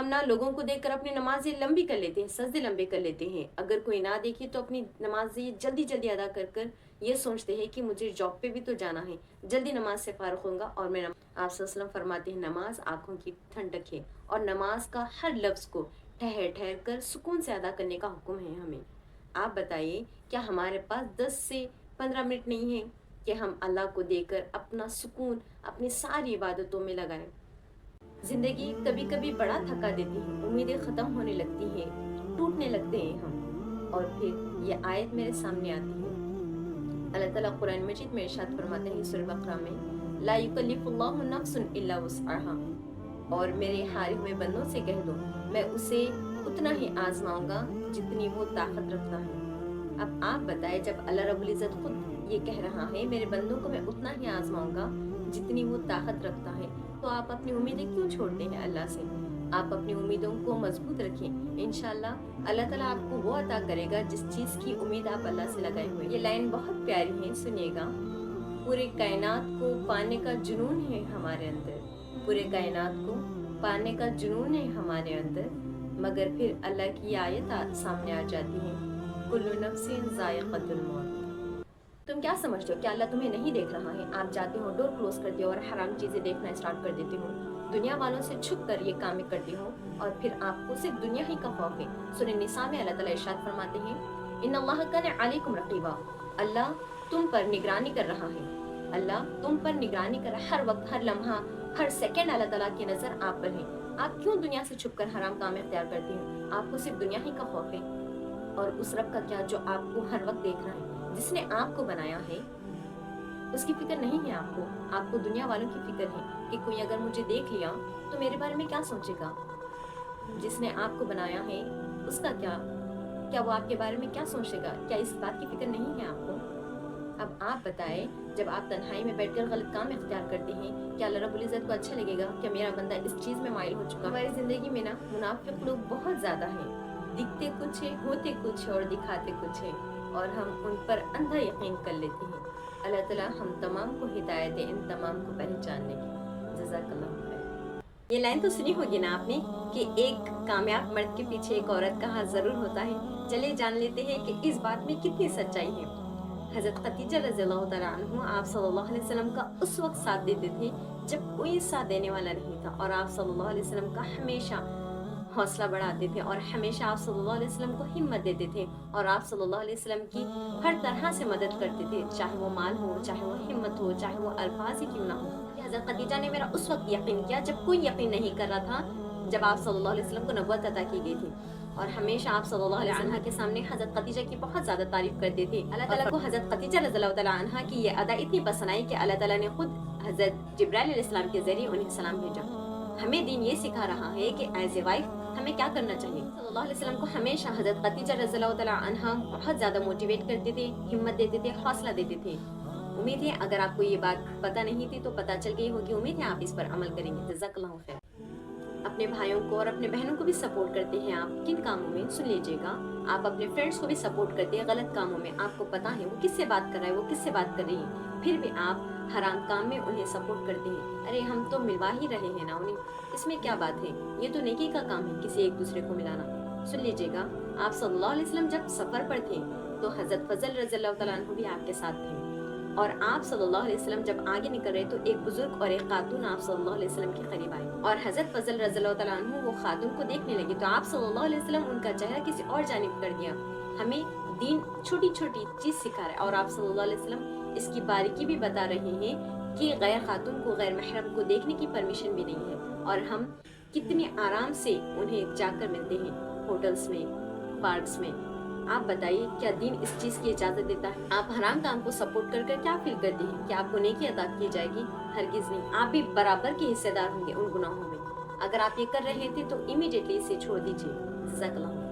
हम ना लोगों को देखकर अपनी नमाजें लंबी कर लेते हैं, सजदे लंबे कर लेते हैं। अगर कोई ना देखे तो अपनी नमाजें जल्दी जल्दी अदा कर कर ये सोचते हैं कि मुझे जॉब पे भी तो जाना है, जल्दी नमाज से फारग होऊंगा और मैं आप सल्लल्लाहु फरमाते हैं नमाज आंखों की ठंडक है और नमाज का हर लफ्ज़ को ठहर ठहर कर सुकून से अदा करने का हुक्म है हमें। आप बताइए क्या हमारे पास 10 से 15 मिनट नहीं है कि हम अल्लाह को देकर अपना सुकून अपनी सारी इबादतों में लगाएं। जिंदगी कभी कभी बड़ा थका देती है, उम्मीदें ख़त्म होने लगती हैं, टूटने लगते हैं हम, और फिर ये आयत मेरे सामने आती है। अल्लाह ताला कुरान मजीद में इरशाद फरमाते हैं सूरह बकरा में, ला युकल्लिफुल्लाहु नफ्सन इल्ला वुस्अहा, और मेरे हारे हुए बंदों से कह दो मैं उसे उतना ही आजमाऊंगा जितनी वो ताकत रखता है। अब आप बताएं जब अल्लाह रब्बुल इज़्ज़त खुद ये कह रहा है मेरे बंदों को मैं उतना ही आजमाऊंगा जितनी वो ताकत रखता है, तो आप अपनी उम्मीदें क्यों छोड़ते हैं अल्लाह से? आप अपनी उम्मीदों को मजबूत रखें, इंशाल्लाह अल्लाह ताला आपको वो अता करेगा जिस चीज़ की उम्मीद आप अल्लाह से लगाए हुए। ये लाइन बहुत प्यारी है, सुनिएगा। पूरे कायनात को पाने का जुनून है हमारे अंदर, पूरे कायनात को पाने का जुनून है हमारे अंदर, मगर फिर अल्लाह की आयत सामने आ जाती है, कुल्लु नफ्सिन ज़ाइक़तुल मौत। तुम क्या समझते हो कि अल्लाह तुम्हें नहीं देख रहा है? आप जाते हो, डोर क्लोज करते हो और हराम चीज़ें देखना स्टार्ट कर देते हो, दुनिया वालों से छुप कर ये काम करते हो, और फिर आपको सिर्फ दुनिया ही का खौफ है। सूरह निसा में अल्लाह ताला इरशाद फरमाते हैं, इन्नल्लाह काना अलैकुम रक़ीबा, अल्लाह तुम पर निगरानी कर रहा है, अल्लाह तुम पर निगरानी कर रहा है, हर वक्त, हर लम्हा, हर सेकंड अल्लाह ताला की नज़र आप पर है। आप क्यों दुनिया से छुप कर हराम काम इख्तियार करते हो? आपको सिर्फ दुनिया ही का खौफ है, और उस रब का क्या जो आपको हर वक्त देख रहा है, जिसने आपको बनाया है उसकी फिक्र नहीं है आपको। आपको दुनिया वालों की फिक्र है कि कोई अगर मुझे देख लिया तो मेरे बारे में क्या सोचेगा। जिसने आपको बनाया है उसका क्या वो आपके बारे में क्या सोचेगा? क्या इस बात की फिक्र नहीं है आपको? अब आप बताएं जब आप तन्हाई में बैठकर गलत काम इख्तियार करते हैं, क्या अल्लाह रब्बुल इज़्ज़त को अच्छा लगेगा कि मेरा बंदा इस चीज़ में माइल हो चुका? हमारी ज़िंदगी में ना मुनाफिक लोग बहुत ज़्यादा हैं, दिखते कुछ है, होते कुछ है और दिखाते कुछ है, और हम उन पर अंधा यकीन कर लेते हैं। अल्लाह ताला हम तमाम को हिदायत दे इन तमाम को पहचानने की। जज़ाकल्लाहु खैर। ये लाइन तो सुनी होगी ना आपने कि एक कामयाब मर्द के पीछे एक औरत का हाथ ज़रूर होता है। चलिए जान लेते हैं कि इस बात में कितनी सच्चाई है। हज़रत खदीजा रज़ियल्लाहु तआला अन्हा आप सल्लल्लाहु अलैहि वसल्लम का उस वक्त साथ देते थे जब कोई साथ देने वाला नहीं था, और आप सल्लल्लाहु अलैहि वसल्लम का हमेशा हौसला बढ़ाते थे और हमेशा आप सल्लल्लाहु अलैहि वसल्लम को हिम्मत देते थे, और आप सल्लल्लाहु अलैहि वसल्लम की हर तरह से मदद करते थे, चाहे वो माल हो, चाहे वो हिम्मत हो, चाहे वो अल्फाज ही क्यों ना हो। हज़रत खदीजा ने मेरा उस वक्त यकीन किया जब कोई यकीन नहीं कर रहा था, जब आप सल्लल्लाहु अलैहि वसल्लम को नबूवत अता की गई थी, और हमेशा आप सल्लल्लाहु अलैहि वसल्लम के सामने हज़रत खदीजा की बहुत ज़्यादा तारीफ करते थे। अल्लाह ताला को हज़रत खदीजा रज़ियल्लाहु तआला अन्हा की ये अदा इतनी पसंद आई कि अल्लाह ताला ने खुद हज़रत जिब्राइल अलैहिस्सलाम के ज़रिए उन्हें सलाम भेजा। हमें दीन ये सिखा रहा है कि एज ए वाइफ हमें क्या करना चाहिए। सल्लल्लाहु अलैहि वसल्लम को हमेशा हज़रत खदीजा रज़ियल्लाहु तआला अन्हा बहुत ज़्यादा मोटिवेट करते थे, हिम्मत देते थे, हौसला देते थे। उम्मीद है अगर आपको ये बात पता नहीं थी तो पता चल गई होगी। उम्मीद है आप इस पर अमल करेंगे। जज़ाकल्लाहु खैर। अपने भाइयों को और अपने बहनों को भी सपोर्ट करते हैं आप किन कामों में? सुन लीजिएगा। आप अपने फ्रेंड्स को भी सपोर्ट करते हैं गलत कामों में। आपको पता है वो किससे बात कर रहा है, वो किससे बात कर रही है, फिर भी आप हराम काम में उन्हें सपोर्ट करते हैं। अरे हम तो मिलवा ही रहे हैं ना उन्हें, इसमें क्या बात है? ये तो नेकी का काम है किसी एक दूसरे को मिलाना। सुन लीजिएगा, आप सल्लल्लाहु अलैहि वसल्लम जब सफ़र पर थे तो हज़रत फज़ल रज़ियल्लाहु तआला अन्हु भी आपके साथ थे, और आप सल्लल्लाहु अलैहि वसल्लम जब आगे निकल रहे तो एक बुजुर्ग और एक खातून आप सल्लल्लाहु अलैहि वसल्लम के करीब आई, और हज़रत फज़ल रज़ियल्लाहु तआला अन्हु वो खातून को देखने लगी तो आप सल्लल्लाहु अलैहि वसल्लम उनका चेहरा किसी और जानिब कर दिया। हमें दीन छोटी छोटी चीज़ सिखा रहा है, और आप सल्लल्लाहु अलैहि वसल्लम इसकी बारीकी भी बता रहे हैं कि गैर खातून को, गैर महरम को देखने की परमिशन भी नहीं है, और हम कितने आराम से उन्हें जाकर मिलते हैं होटल्स में, पार्क्स में। आप बताइए क्या दीन इस चीज़ की इजाज़त देता है? आप हराम काम को सपोर्ट कर कर क्या फील करते हैं कि आपको नेकी अता की जाएगी? हरगिज़ नहीं। आप भी बराबर के हिस्सेदार होंगे उन गुनाहों में। अगर आप ये कर रहे थे तो इमीडिएटली इसे छोड़ दीजिए। जज़ाकल्लाह।